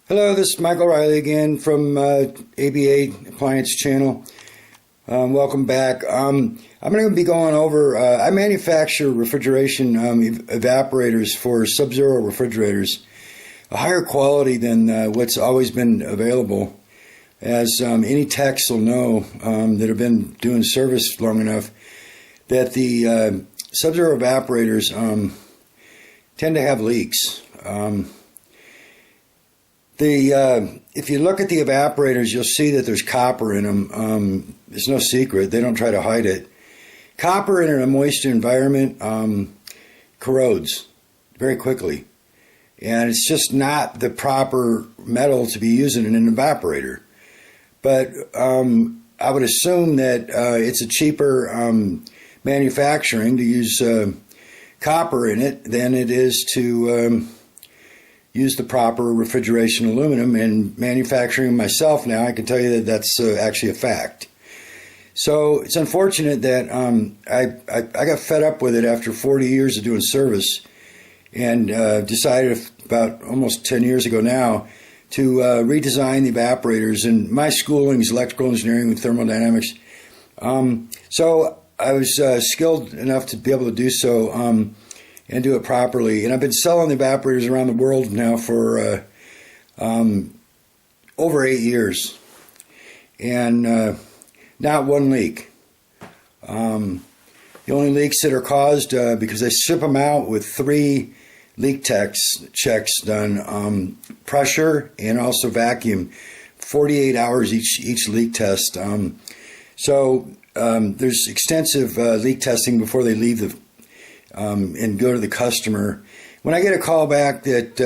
Hello, this is Michael Riley again from ABA Appliance Channel. Welcome back. I'm going to be going over, I manufacture refrigeration evaporators for SubZero refrigerators, a higher quality than what's always been available. As any techs will know that have been doing service long enough, that the SubZero evaporators tend to have leaks. If you look at the evaporators, you'll see that there's copper in them. It's no secret. They don't try to hide it. Copper in a moist environment corrodes very quickly. And it's just not the proper metal to be using in an evaporator. But I would assume that it's a cheaper manufacturing to use copper in it than it is to use the proper refrigeration aluminum. And manufacturing myself now, I can tell you that that's actually a fact. So it's unfortunate that I got fed up with it after 40 years of doing service, and decided about almost 10 years ago now to redesign the evaporators. And my schooling is electrical engineering with thermodynamics. So I was skilled enough to be able to do so and do it properly. And I've been selling the evaporators around the world now for over 8 years. And not one leak. The only leaks that are caused because I ship them out with 3 leak checks done, pressure and also vacuum, 48 hours each leak test. So there's extensive leak testing before they leave the and go to the customer. When I get a call back that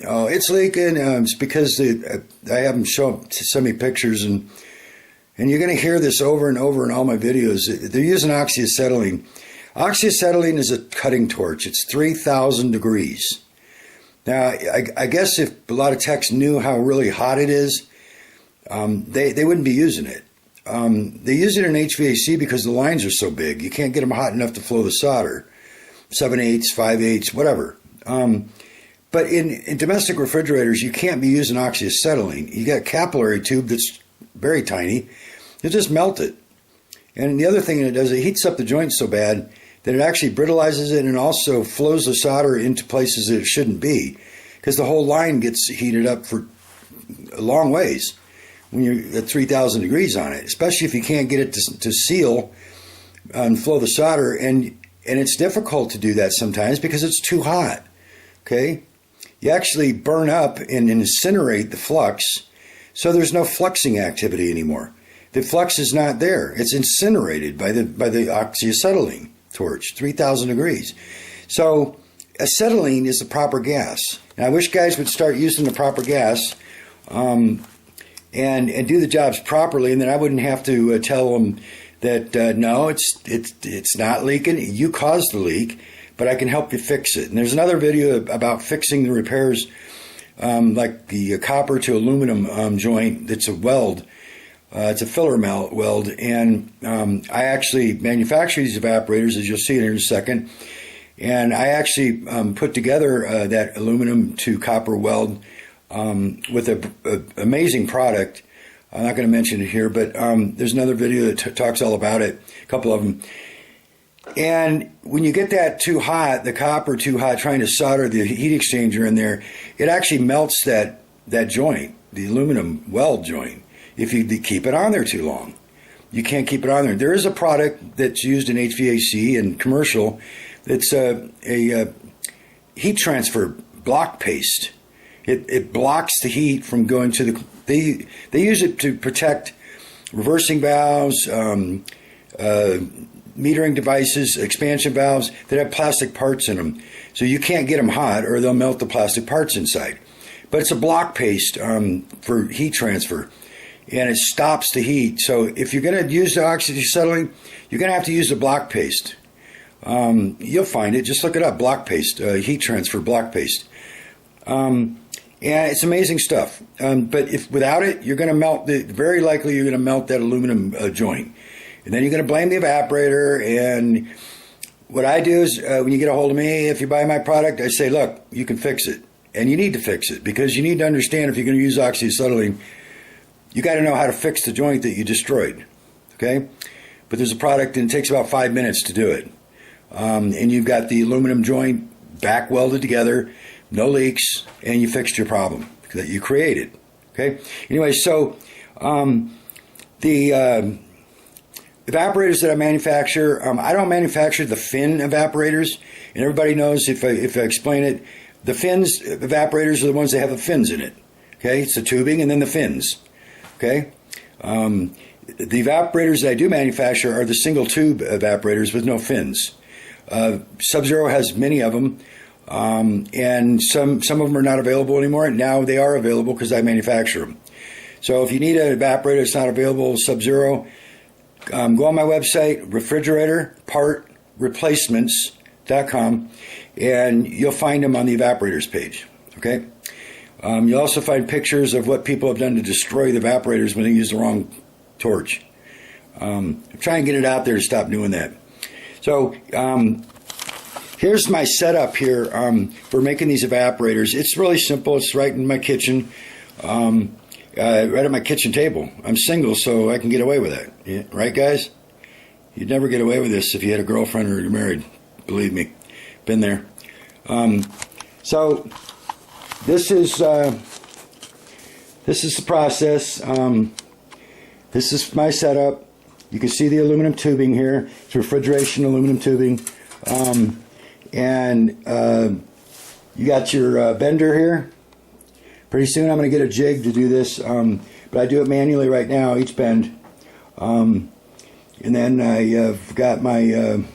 oh, it's leaking, it's because I have them send me pictures, and you're going to hear this over and over in all my videos. They're using oxyacetylene. Oxyacetylene is a cutting torch. It's 3,000 degrees. Now, I guess if a lot of techs knew how really hot it is, they wouldn't be using it. They use it in HVAC because the lines are so big. You can't get them hot enough to flow the solder. 7/8, 5/8, whatever. But in domestic refrigerators, you can't be using oxyacetylene. You got a capillary tube that's very tiny. You just melt it. And the other thing it does, it heats up the joint so bad that it actually brittleizes it and also flows the solder into places that it shouldn't be, because the whole line gets heated up for a long ways when you're at 3,000 degrees on it, especially if you can't get it to seal and flow the solder. And it's difficult to do that sometimes because it's too hot. Okay? You actually burn up and incinerate the flux, so there's no fluxing activity anymore. The flux is not there. It's incinerated by the oxyacetylene torch, 3,000 degrees. So acetylene is the proper gas. And I wish guys would start using the proper gas and do the jobs properly, and then I wouldn't have to tell them that no, it's not leaking. You caused the leak, but I can help you fix it. And there's another video about fixing the repairs, like the copper to aluminum joint that's a weld. It's a filler weld, and I actually manufacture these evaporators, as you'll see in a second. And I actually put together that aluminum to copper weld with an amazing product. I'm not going to mention it here, but there's another video that talks all about it, a couple of them. And when you get that too hot, the copper too hot, trying to solder the heat exchanger in there, it actually melts that joint, the aluminum weld joint, if you keep it on there too long. You can't keep it on there. There is a product that's used in HVAC and commercial that's a heat transfer block paste. It blocks the heat from going to the... They use it to protect reversing valves, metering devices, expansion valves that have plastic parts in them. So you can't get them hot or they'll melt the plastic parts inside. But it's a block paste for heat transfer, and it stops the heat. So if you're going to use the oxyacetylene, you're going to have to use the block paste. You'll find it. Just look it up, block paste, heat transfer block paste. Yeah, it's amazing stuff. But if without it, you're going to melt very likely you're going to melt that aluminum joint. And then you're going to blame the evaporator. And what I do is when you get a hold of me, if you buy my product, I say, look, you can fix it. and you need to fix it, because you need to understand, if you're going to use oxyacetylene, you got to know how to fix the joint that you destroyed. Okay? But there's a product, and it takes about 5 minutes to do it. And you've got the aluminum joint back welded together, no leaks, and you fixed your problem that you created. Okay? Anyway, so the evaporators that I manufacture, I don't manufacture the fin evaporators, and everybody knows, if I explain it, the fins evaporators are the ones that have the fins in it. Okay? It's the tubing and then the fins. Okay? The evaporators that I do manufacture are the single tube evaporators with no fins. SubZero has many of them, and some of them are not available anymore. Now they are available because I manufacture them. So if you need an evaporator that's not available, SubZero, go on my website, refrigeratorpartreplacements.com, and you'll find them on the evaporators page. Okay? You'll also find pictures of what people have done to destroy the evaporators when they use the wrong torch. I'm trying to get it out there to stop doing that. So here's my setup here for making these evaporators. It's really simple. It's right in my kitchen, right at my kitchen table. I'm single, so I can get away with it. Yeah, right, guys? You'd never get away with this if you had a girlfriend or you're married. Believe me, been there. So this is the process. This is my setup. You can see the aluminum tubing here. It's refrigeration aluminum tubing. And you got your bender here. Pretty soon I'm going to get a jig to do this, but I do it manually right now, each bend. And then I've got my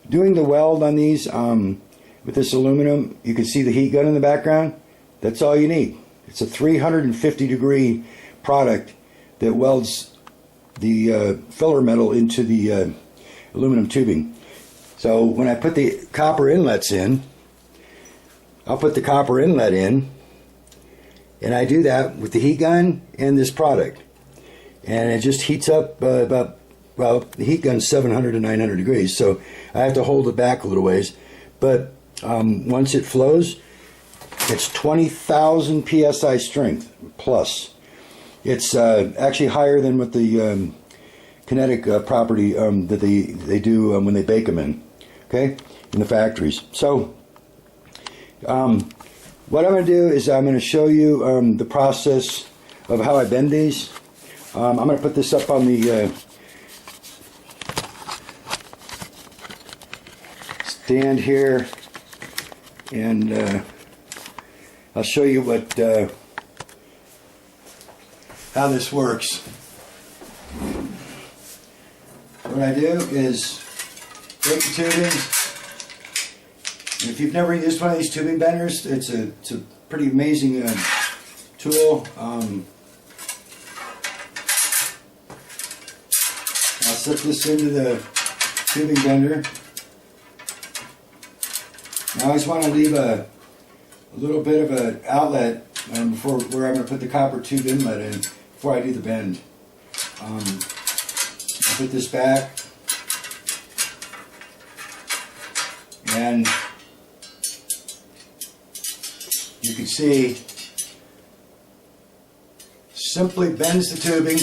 doing the weld on these with this aluminum. You can see the heat gun in the background. That's all you need. It's a 350 degree product that welds the filler metal into the aluminum tubing. So when I put the copper inlets in, I'll put the copper inlet in, and I do that with the heat gun and this product. And it just heats up the heat gun's 700 to 900 degrees, so I have to hold it back a little ways. But once it flows, it's 20,000 psi strength plus. It's actually higher than what the kinetic property that they do when they bake them in, okay, in the factories. So what I'm going to do is I'm going to show you the process of how I bend these. I'm going to put this up on the stand here, and I'll show you what how this works. What I do is take the tubing. If you've never used one of these tubing benders, it's a pretty amazing tool. I'll slip this into the tubing bender. I always want to leave a little bit of an outlet before where I'm going to put the copper tube inlet in before I do the bend. I'll put this back, and you can see simply bends the tubing.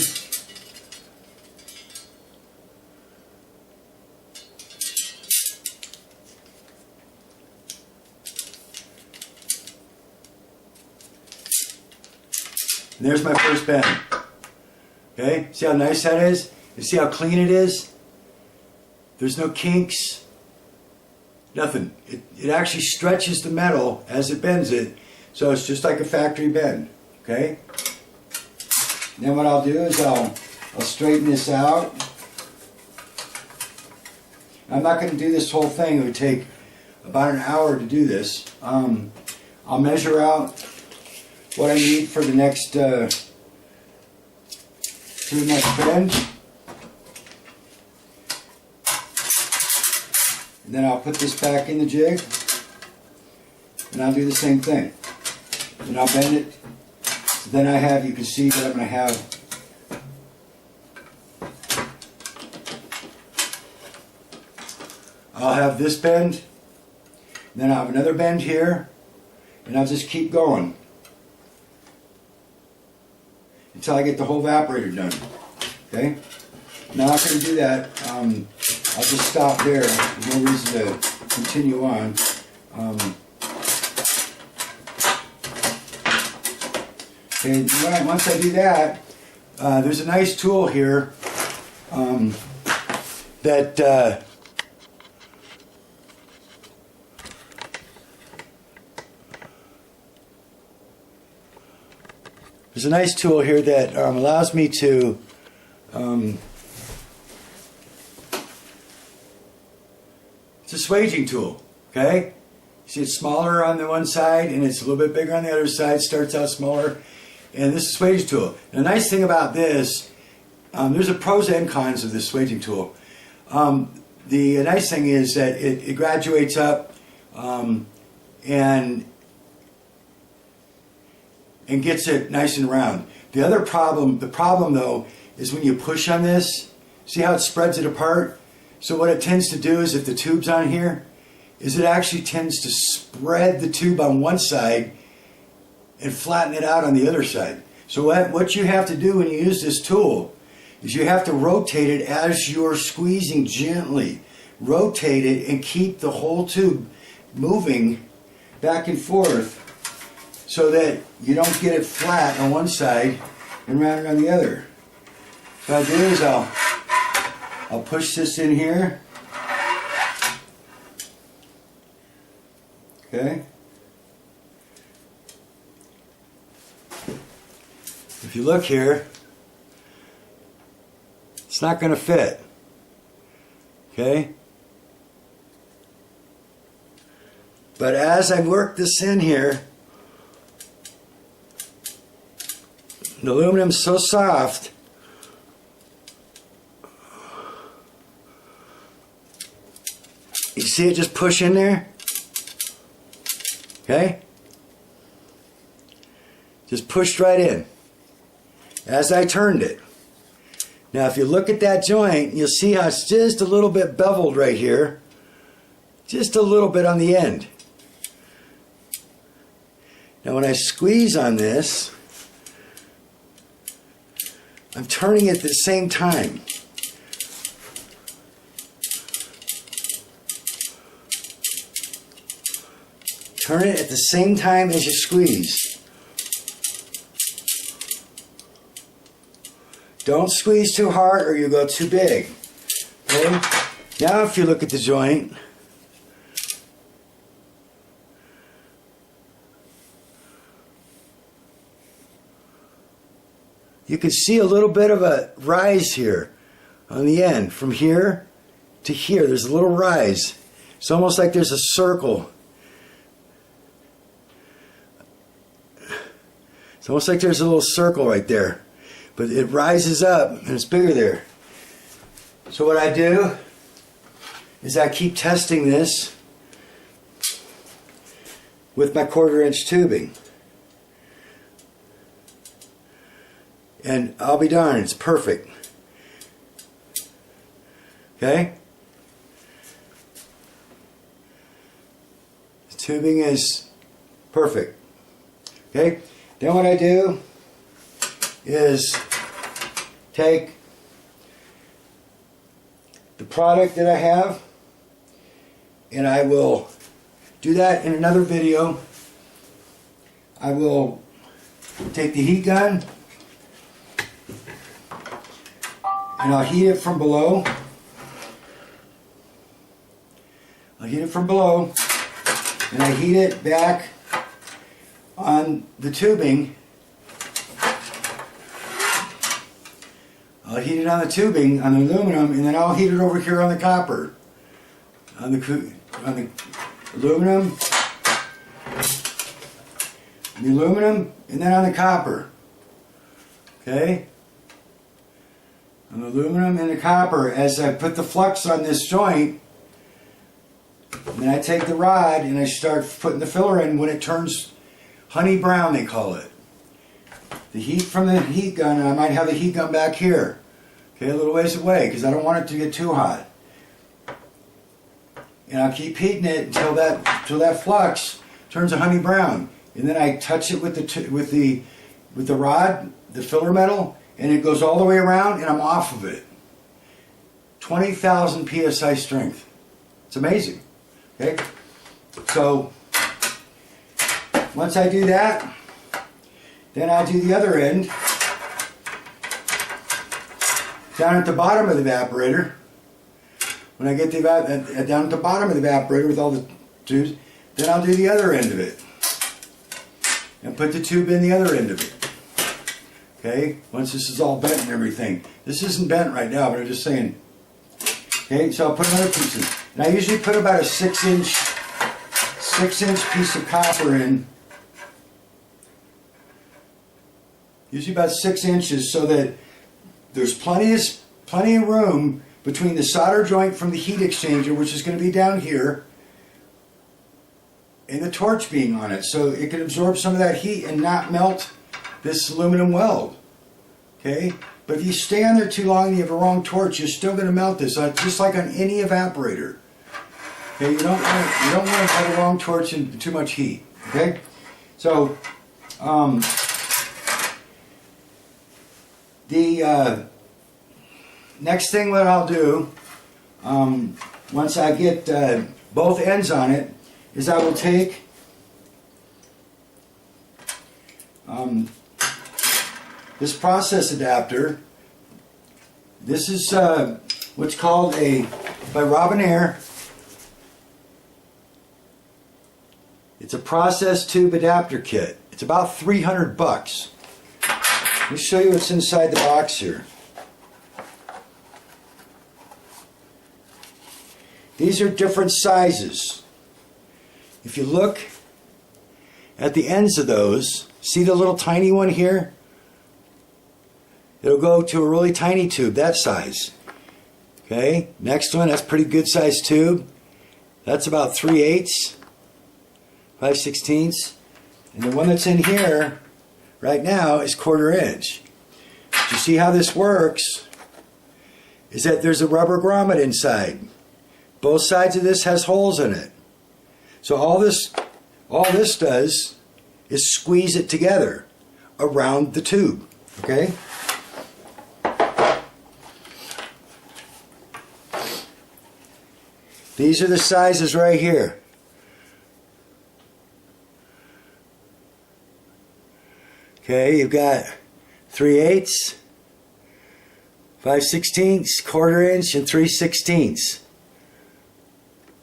And there's my first bend. Okay, see how nice that is? You see how clean it is? There's no kinks, nothing. It actually stretches the metal as it bends it, so it's just like a factory bend. Okay. And then what I'll do is I'll straighten this out. I'm not going to do this whole thing. It would take about an hour to do this. I'll measure out what I need for the next bend, and then I'll put this back in the jig, and I'll do the same thing. And I'll bend it. So then I have, you can see that I'm going to have I'll have this bend, and then I'll have another bend here, and I'll just keep going until I get the whole evaporator done. Okay? Now I'm going to do that. I'll just stop there. There's no reason to continue on. Okay, once I do that, there's a nice tool here that allows me to it's a swaging tool. Okay, see, it's smaller on the one side and it's a little bit bigger on the other side. Starts out smaller, and this is a swaging tool. And the nice thing about this, there's a pros and cons of this swaging tool. The nice thing is that it graduates up and gets it nice and round. The problem though, is when you push on this, see how it spreads it apart? So what it tends to do is, if the tube's on here, is it actually tends to spread the tube on one side and flatten it out on the other side. So what you have to do when you use this tool is you have to rotate it as you're squeezing gently. Rotate it and keep the whole tube moving back and forth so that you don't get it flat on one side and round on the other. What I do is I'll push this in here. Okay. If you look here, it's not going to fit. Okay. But as I work this in here, the aluminum's so soft, you see it just push in there? Okay? Just pushed right in as I turned it. Now if you look at that joint, you'll see how it's just a little bit beveled right here. Just a little bit on the end. Now when I squeeze on this, I'm turning it at the same time. Turn it at the same time as you squeeze. Don't squeeze too hard or you go too big. Okay? Now if you look at the joint, you can see a little bit of a rise here on the end. From here to here, there's a little rise. It's almost like there's a circle. It's almost like there's a little circle right there. But it rises up and it's bigger there. So what I do is I keep testing this with my 1/4-inch tubing. And I'll be darned, it's perfect. Okay? The tubing is perfect. Okay? Then what I do is take the product that I have, and I will do that in another video. I will take the heat gun and I'll heat it from below. I'll heat it from below and I heat it back on the tubing. I'll heat it on the tubing, on the aluminum, and then I'll heat it over here on the copper. On the aluminum, and then on the copper. Okay? On the aluminum and the copper, as I put the flux on this joint, and then I take the rod and I start putting the filler in. When it turns honey brown, they call it. The heat from the heat gun, and I might have the heat gun back here. Okay, a little ways away, because I don't want it to get too hot. And I'll keep heating it until that flux turns a honey brown. and then I touch it with the rod, the filler metal, and it goes all the way around, and I'm off of it. 20,000 psi strength. It's amazing. Okay, so once I do that, then I'll do the other end down at the bottom of the evaporator. When I get down at the bottom of the evaporator with all the tubes, then I'll do the other end of it and put the tube in the other end of it. Okay, once this is all bent and everything. This isn't bent right now, but I'm just saying. Okay, so I'll put another piece in. And I usually put about a 6-inch piece of copper in. Usually about 6 inches, so that there's plenty of room between the solder joint from the heat exchanger, which is going to be down here, and the torch being on it, so it can absorb some of that heat and not melt this aluminum weld. Okay, but if you stay on there too long and you have a wrong torch, you're still going to melt this, just like on any evaporator. Okay, you don't want to have a wrong torch and too much heat. Okay, so the next thing that I'll do, once I get both ends on it, is I will take this process adapter. This is what's called by Robinair. It's a process tube adapter kit. It's about $300. Let me show you what's inside the box here. These are different sizes. If you look at the ends of those, see the little tiny one here? It'll go to a really tiny tube, that size. Okay, next one, that's a pretty good sized tube. That's about 3/8, 5/16. And the one that's in here right now is 1/4 inch. You see how this works? Is that there's a rubber grommet inside. Both sides of this has holes in it. So all this does is squeeze it together around the tube. Okay? These are the sizes right here. Okay, you've got 3/8, 5/16, 1/4 inch, and 3/16.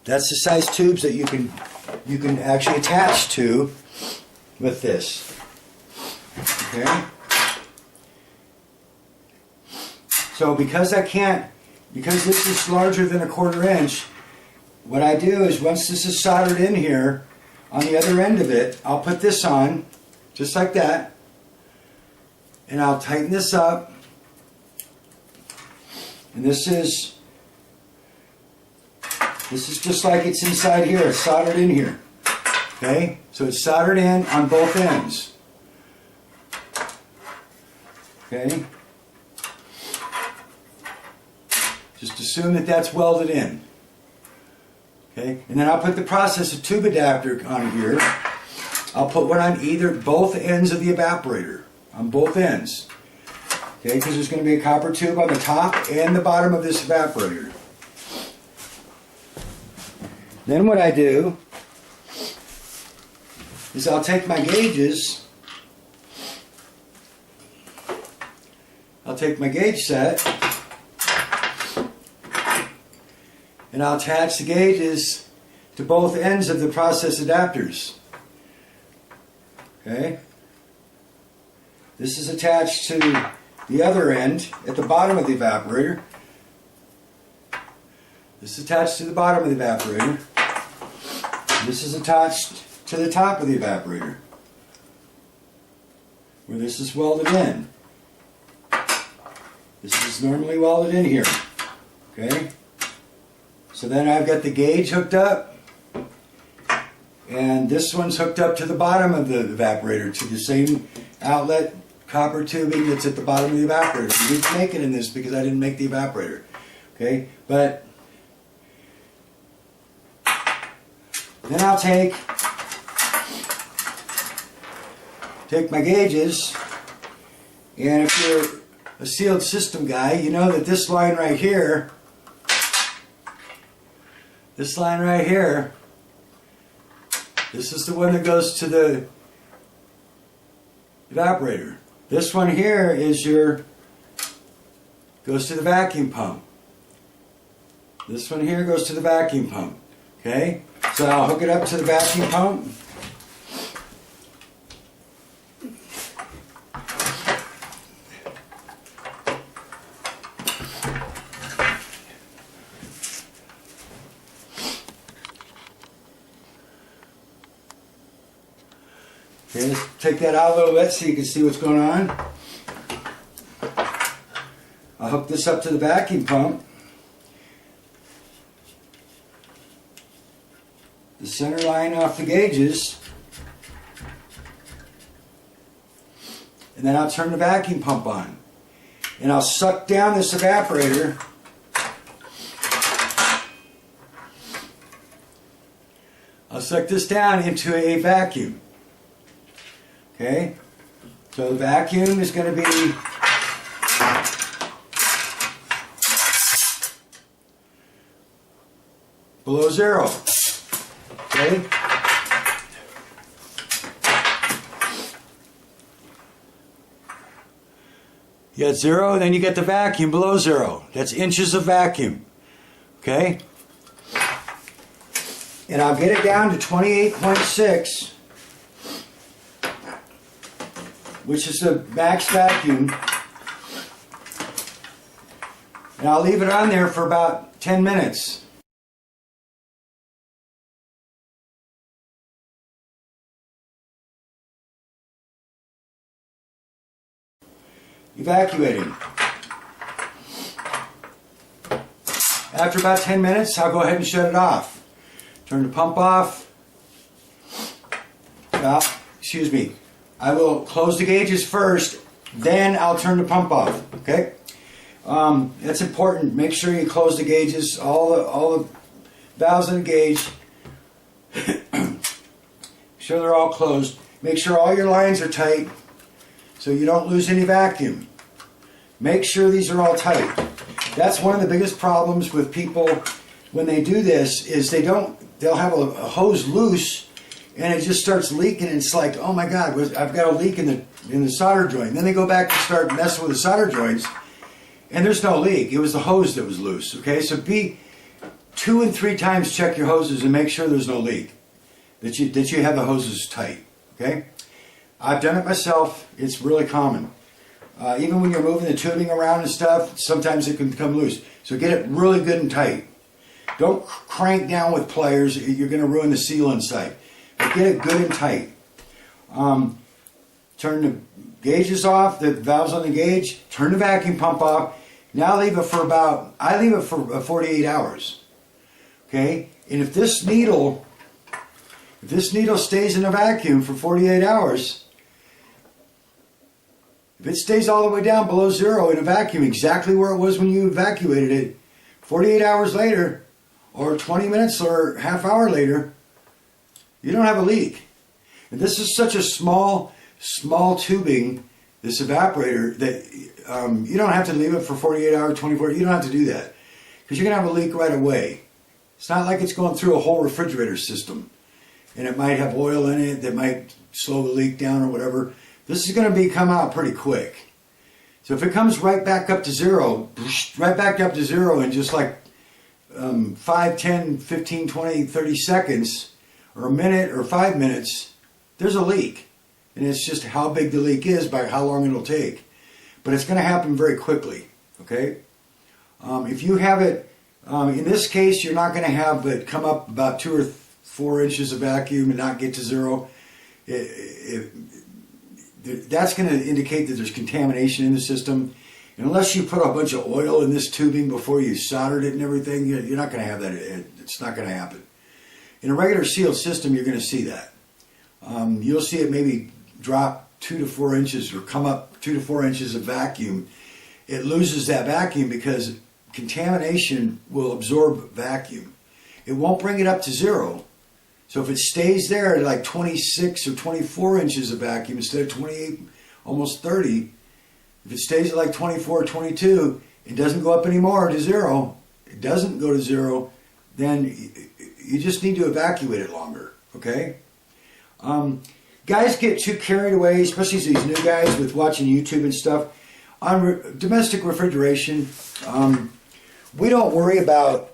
That's the size tubes that you can actually attach to with this. Okay. So because this is larger than a 1/4 inch, what I do is once this is soldered in here, on the other end of it, I'll put this on, just like that, and I'll tighten this up. And this is just like it's inside here. It's soldered in here. Okay? So it's soldered in on both ends. Okay? Just assume that that's welded in. Okay? And then I'll put the process of tube adapter on here. I'll put one on both ends of the evaporator. On both ends. Okay? Because there's going to be a copper tube on the top and the bottom of this evaporator. Then what I do is I'll take my gauges, I'll take my gauge set, and I'll attach the gauges to both ends of the process adapters. Okay? This is attached to the other end at the bottom of the evaporator. This is attached to the bottom of the evaporator. This is attached to the top of the evaporator, where this is welded in. This is normally welded in here. Okay? So then I've got the gauge hooked up, and this one's hooked up to the bottom of the evaporator, to the same outlet copper tubing that's at the bottom of the evaporator. We didn't make it in this because I didn't make the evaporator. Okay? But then I'll take take my gauges, and if you're a sealed system guy, you know that this line right here, this is the one that goes to the evaporator. This one here is goes to the vacuum pump. This one here goes to the vacuum pump. Okay? So I'll hook it up to the vacuum pump. Okay, let's take that out a little bit so you can see what's going on. I'll hook this up to the vacuum pump. The center line off the gauges. And then I'll turn the vacuum pump on. And I'll suck down this evaporator. I'll suck this down into a vacuum. Okay, so the vacuum is going to be below zero. Okay, you got zero, and then you get the vacuum below zero. That's inches of vacuum. Okay, and I'll get it down to 28.6. Which is the max vacuum, and I'll leave it on there for about 10 minutes. Evacuating. After about 10 minutes, I'll go ahead and shut it off. Turn the pump off. Excuse me. I will close the gauges first, then I'll turn the pump off. Okay, that's important. Make sure you close the gauges, all the valves in the gauge. Make sure they're all closed. Make sure all your lines are tight, so you don't lose any vacuum. Make sure these are all tight. That's one of the biggest problems with people when they do this is they'll have a hose loose. And it just starts leaking, and it's like, oh my God, I've got a leak in the solder joint. And then they go back and start messing with the solder joints, and there's no leak. It was the hose that was loose. Okay, so be 2 and 3 times check your hoses and make sure there's no leak. That you have the hoses tight. Okay, I've done it myself. It's really common. Even when you're moving the tubing around and stuff, sometimes it can become loose. So get it really good and tight. Don't crank down with pliers. You're going to ruin the seal inside. But get it good and tight. Turn the gauges off, the valves on the gauge, turn the vacuum pump off. Now I leave it for 48 hours. Okay? And if this needle stays in a vacuum for 48 hours, if it stays all the way down below zero in a vacuum, exactly where it was when you evacuated it, 48 hours later, or 20 minutes or half hour later, you don't have a leak. And this is such a small tubing, this evaporator, that you don't have to leave it for 48 hours, 24 hours. You don't have to do that. Because you're going to have a leak right away. It's not like it's going through a whole refrigerator system. And it might have oil in it that might slow the leak down or whatever. This is going to come out pretty quick. So if it comes right back up to zero in just like 5, 10, 15, 20, 30 seconds, or a minute or 5 minutes, there's a leak. And it's just how big the leak is by how long it'll take. But it's going to happen very quickly. Okay? If you have it, in this case, you're not going to have it come up about 2 or 4 inches of vacuum and not get to zero. That's going to indicate that there's contamination in the system. And unless you put a bunch of oil in this tubing before you soldered it and everything, you're not going to have that. It's not going to happen. In a regular sealed system, you're going to see that. You'll see it maybe drop 2 to 4 inches or come up 2 to 4 inches of vacuum. It loses that vacuum because contamination will absorb vacuum. It won't bring it up to zero. So if it stays there at like 26 or 24 inches of vacuum instead of 28, almost 30, if it stays at like 24 or 22, it doesn't go up anymore to zero, it doesn't go to zero, then you just need to evacuate it longer, okay? Guys get too carried away, especially these new guys with watching YouTube and stuff. On domestic refrigeration, we don't worry about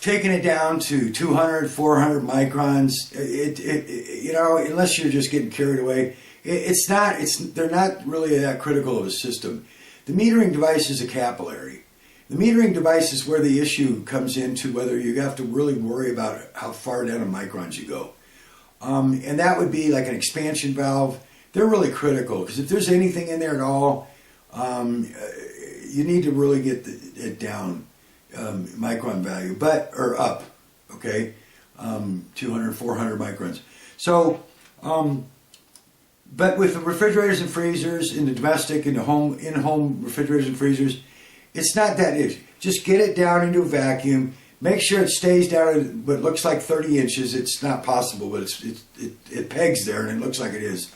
taking it down to 200, 400 microns. You know, unless you're just getting carried away, they're not really that critical of a system. The metering device is a capillary. The metering device is where the issue comes into whether you have to really worry about how far down in microns you go. And that would be like an expansion valve. They're really critical because if there's anything in there at all, you need to really get it down micron value, or up, okay, 200, 400 microns. So, but with the refrigerators and freezers in the domestic and the in-home refrigerators and freezers, it's not that issue. Just get it down into a vacuum. Make sure it stays down at what looks like 30 inches. It's not possible, but it pegs there and it looks like it is.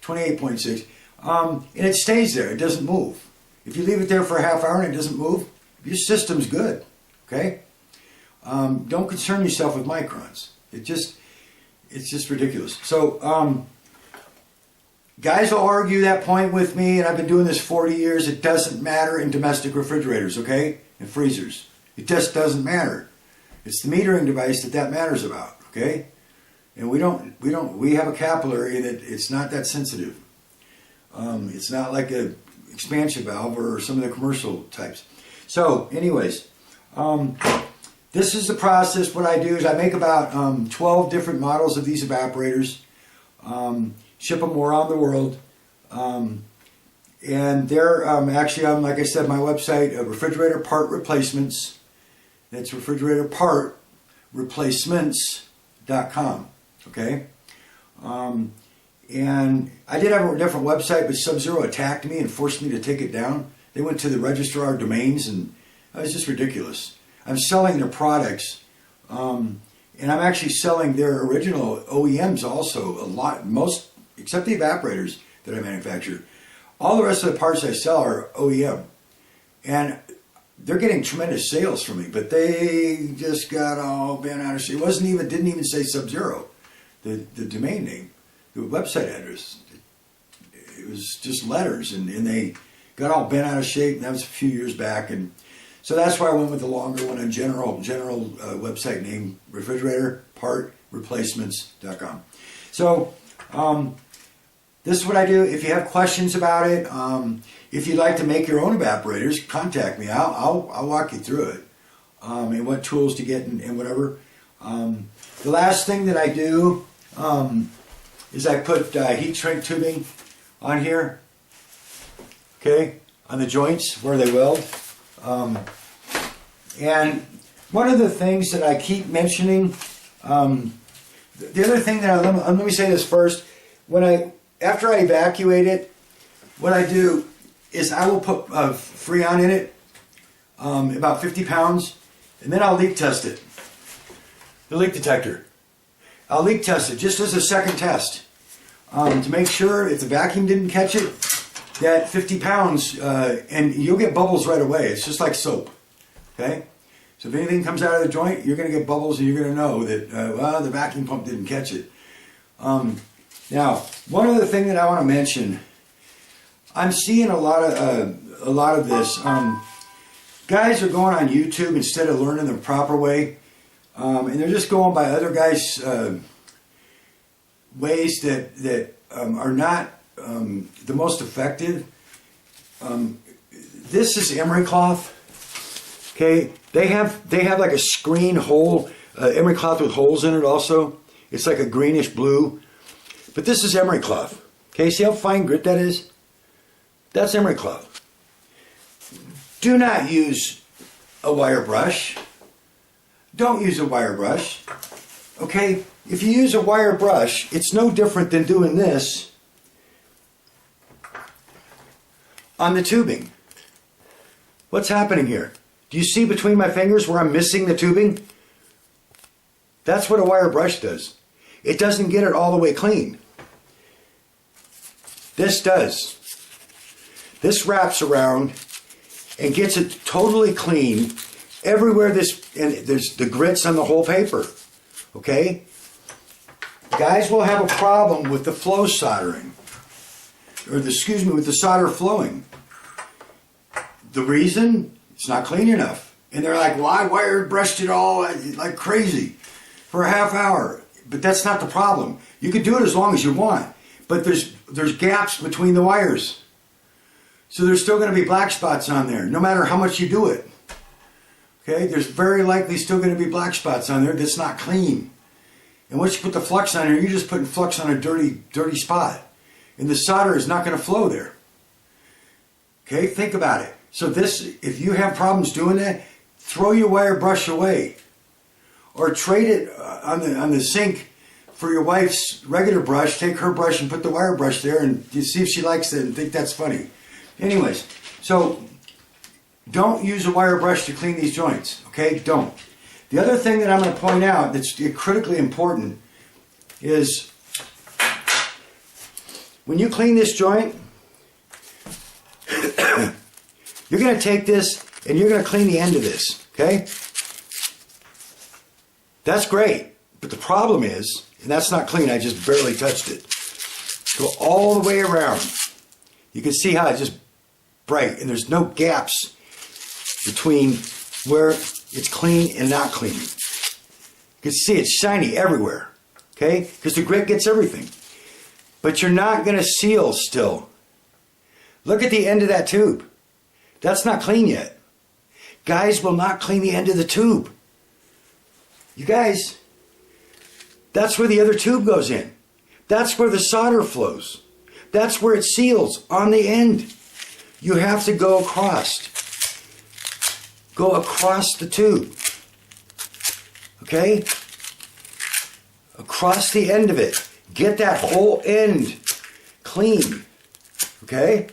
28.6. And it stays there. It doesn't move. If you leave it there for a half hour and it doesn't move, your system's good. Okay? Don't concern yourself with microns. It's just ridiculous. So, guys will argue that point with me, and I've been doing this 40 years. It doesn't matter in domestic refrigerators, okay? And freezers. It just doesn't matter. It's the metering device that matters about, okay? And we have a capillary that it's not that sensitive. It's not like a expansion valve or some of the commercial types. So, anyways, this is the process. What I do is I make about 12 different models of these evaporators, ship them around the world, and they're actually on, like I said, my website, refrigerator part replacements. That's refrigerator part replacements.com. Okay? And I did have a different website, but SubZero attacked me and forced me to take it down. They went to the registrar of domains, and it was just ridiculous. I'm selling their products, and I'm actually selling their original OEMs also, a lot, most, except the evaporators that I manufacture. All the rest of the parts I sell are OEM. And they're getting tremendous sales from me, but they just got all bent out of shape. Didn't even say SubZero, the domain name, the website address. It was just letters, and they got all bent out of shape, and that was a few years back. And so that's why I went with the longer one, a general website name, refrigeratorpartreplacements.com. So this is what I do. If you have questions about it, if you'd like to make your own evaporators, contact me. I'll walk you through it, and what tools to get and whatever. The last thing that I do is I put heat shrink tubing on here, okay, on the joints where they weld. And one of the things that I keep mentioning, the other thing that let me say this first. After I evacuate it, what I do is I will put Freon in it, about 50 pounds, and then I'll leak test it. The leak detector. I'll leak test it just as a second test to make sure if the vacuum didn't catch it, that 50 pounds, and you'll get bubbles right away. It's just like soap. Okay? So if anything comes out of the joint, you're going to get bubbles, and you're going to know that, the vacuum pump didn't catch it. Now, one other thing that I want to mention, I'm seeing a lot of this. Guys are going on YouTube instead of learning the proper way, and they're just going by other guys' ways that are not the most effective. This is emery cloth. Okay, they have like a screen hole, emery cloth with holes in it. Also, it's like a greenish blue. But this is emery cloth. Okay, see how fine grit that is? That's emery cloth. Do not use a wire brush. Don't use a wire brush. Okay, if you use a wire brush, it's no different than doing this on the tubing. What's happening here? Do you see between my fingers where I'm missing the tubing? That's what a wire brush does. It doesn't get it all the way clean. This does. This wraps around and gets it totally clean everywhere and there's the grits on the whole paper. Okay? Guys will have a problem with the flow soldering. With the solder flowing. The reason? It's not clean enough. And they're like, well, I wire brushed it all like crazy for a half hour. But that's not the problem. You can do it as long as you want. But there's gaps between the wires. So there's still going to be black spots on there, no matter how much you do it. Okay? There's very likely still going to be black spots on there that's not clean. And once you put the flux on there, you're just putting flux on a dirty spot. And the solder is not going to flow there. Okay? Think about it. So if you have problems doing that, throw your wire brush away. Or trade it on the sink for your wife's regular brush. Take her brush and put the wire brush there and you see if she likes it and think that's funny. Anyways, so don't use a wire brush to clean these joints. Okay? Don't. The other thing that I'm going to point out that's critically important is when you clean this joint, you're going to take this and you're going to clean the end of this. Okay? That's great, but the problem is, and that's not clean, I just barely touched it. Go all the way around. You can see how it's just bright, and there's no gaps between where it's clean and not clean. You can see it's shiny everywhere, okay? Because the grit gets everything. But you're not going to seal still. Look at the end of that tube. That's not clean yet. Guys will not clean the end of the tube. You guys, that's where the other tube goes in. That's where the solder flows. That's where it seals on the end. You have to go across. Go across the tube. Okay? Across the end of it. Get that whole end clean. Okay?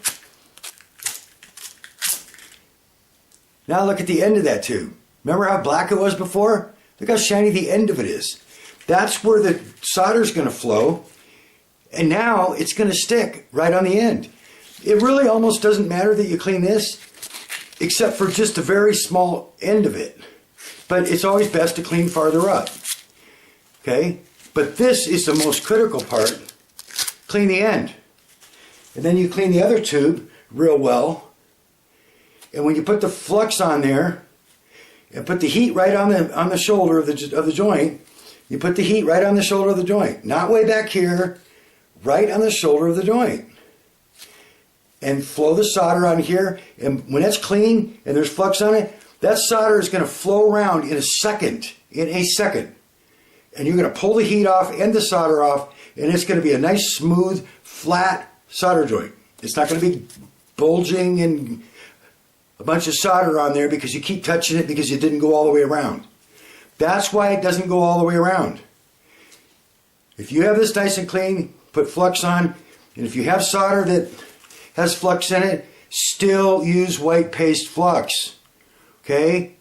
Now look at the end of that tube. Remember how black it was before? Look how shiny the end of it is. That's where the solder's going to flow. And now it's going to stick right on the end. It really almost doesn't matter that you clean this, except for just a very small end of it. But it's always best to clean farther up. Okay? But this is the most critical part. Clean the end. And then you clean the other tube real well. And when you put the flux on there, and put the heat right on the shoulder of the joint, you put the heat right on the shoulder of the joint. Not way back here, right on the shoulder of the joint. And flow the solder on here, and when it's clean and there's flux on it, that solder is going to flow around in a second. And you're going to pull the heat off and the solder off, and it's going to be a nice, smooth, flat solder joint. It's not going to be bulging and a bunch of solder on there because you keep touching it because you didn't go all the way around. That's why it doesn't go all the way around. If you have this nice and clean, put flux on, and if you have solder that has flux in it, still use white paste flux. Okay?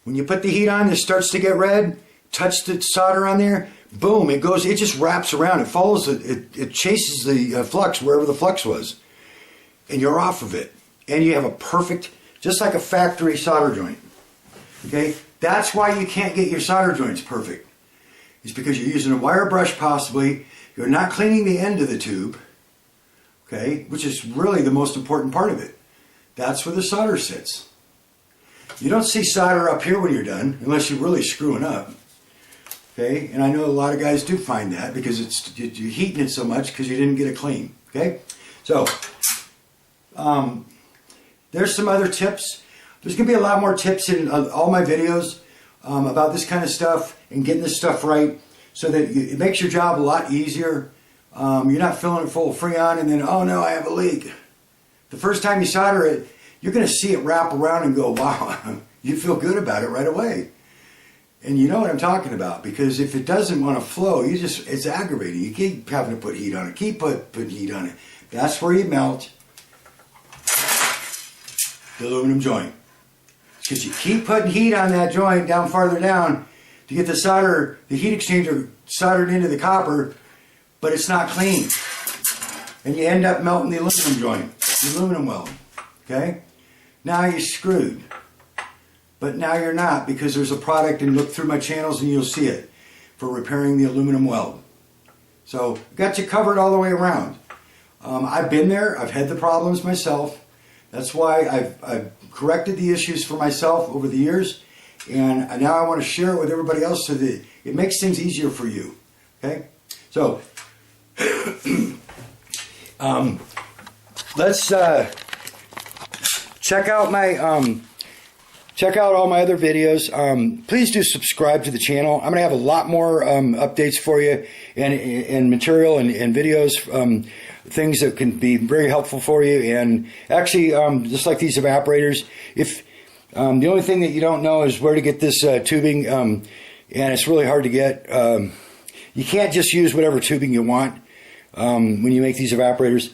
When you put the heat on, it starts to get red, touch the solder on there, boom, it just wraps around. It follows, it chases the flux wherever the flux was. And you're off of it. And you have a perfect, just like a factory solder joint. Okay? That's why you can't get your solder joints perfect. It's because you're using a wire brush possibly. You're not cleaning the end of the tube. Okay? Which is really the most important part of it. That's where the solder sits. You don't see solder up here when you're done, unless you're really screwing up. Okay? And I know a lot of guys do find that because you're heating it so much because you didn't get it clean. Okay? So, there's some other tips. There's going to be a lot more tips in all my videos about this kind of stuff and getting this stuff right so that it makes your job a lot easier. You're not filling it full of Freon and then, oh no, I have a leak. The first time you solder it, you're going to see it wrap around and go, wow, you feel good about it right away. And you know what I'm talking about, because if it doesn't want to flow, it's aggravating. You keep having to put heat on it, keep putting heat on it. That's where you melt. the aluminum joint. Because you keep putting heat on that joint down farther down to get the solder, the heat exchanger soldered into the copper, but it's not clean. And you end up melting the aluminum joint, the aluminum weld. Okay? Now you're screwed. But now you're not, because there's a product, and look through my channels and you'll see it, for repairing the aluminum weld. So, got you covered all the way around. I've been there, I've had the problems myself. That's why I've corrected the issues for myself over the years, and now I want to share it with everybody else so that it makes things easier for you. Okay? So, let's check out my check out all my other videos. Please do subscribe to the channel. I'm going to have a lot more updates for you, and material and videos, things that can be very helpful for you. And actually, just like these evaporators, if the only thing that you don't know is where to get this tubing, and it's really hard to get. You can't just use whatever tubing you want when you make these evaporators.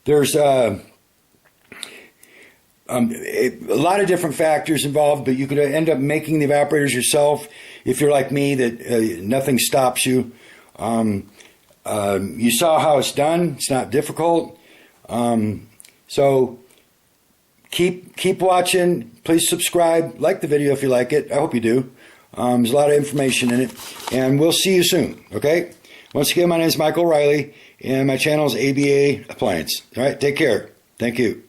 There's a lot of different factors involved, but you could end up making the evaporators yourself if you're like me, that nothing stops you. You saw how it's done. It's not difficult. So keep watching. Please subscribe. Like the video if you like it. I hope you do. There's a lot of information in it. And we'll see you soon. Okay? Once again, my name is Michael Riley, and my channel is ABA Appliance. All right? Take care. Thank you.